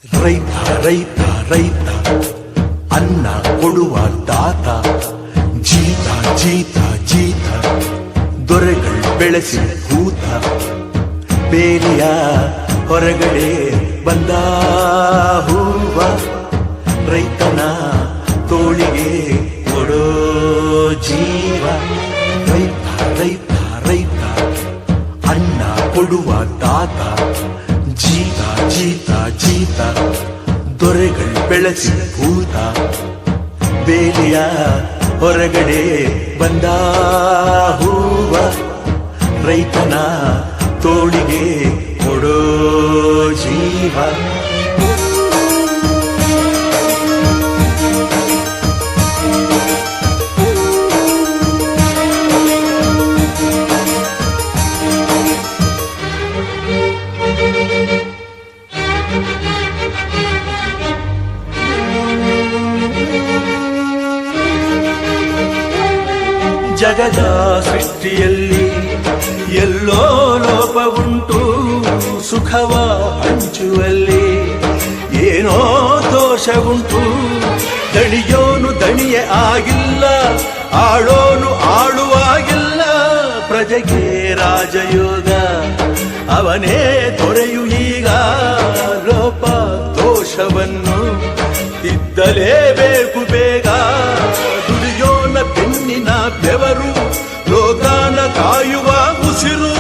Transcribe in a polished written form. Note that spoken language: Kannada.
ರೈತ ರೈತ ರೈತ ಅನ್ನ ಕೊಡುವ ದಾತ ಜೀತ ಜೀತ ಜೀತ ದೊರೆಗಳು ಬೆಳೆಸಿ ಭೂತ ಬೇಲಿಯ ಹೊರಗಡೆ ಬಂದ ಹೂವ ರೈತನ ತೋಳಿಗೆ ಕೊಡೋ ಜೀವ ರೈತ ರೈತ ರೈತ ಅನ್ನ ಕೊಡುವ ದಾತ ಜೀತ ಜೀತ ಜೀತ ದೊರೆಗಳು ಬೆಳೆಸಿ ಭೂತ ಬೇಲಿಯ ಹೊರಗಡೆ ಬಂದ ಹೂವ ರೈತನ ತೋಳಿಗೆ ಕೊಡೋ ಜೀವ ಜಗದ ಸೃಷ್ಟಿಯಲ್ಲಿ ಎಲ್ಲೋ ಲೋಪ ಉಂಟು ಸುಖವ ಹಂಚುವಲ್ಲಿ ಏನೋ ದೋಷ ಉಂಟು ದಣಿಯೋನು ದಣಿಯೇ ಆಗಿಲ್ಲ ಆಳೋನು ಆಳುವಾಗಿಲ್ಲ ಪ್ರಜೆಗೆ ರಾಜಯೋಗ ಅವನೇ ದೊರೆಯು ಈಗ ಲೋಪ ದೋಷವನ್ನು ತಿದ್ದಲೇಬೇಕು ಬೇಗ ದುಡಿಯೋನ ಬೆನ್ನಿನ ಬೆವರು ಲೋಕಾನ ಕಾಯುವ ಉಸಿರು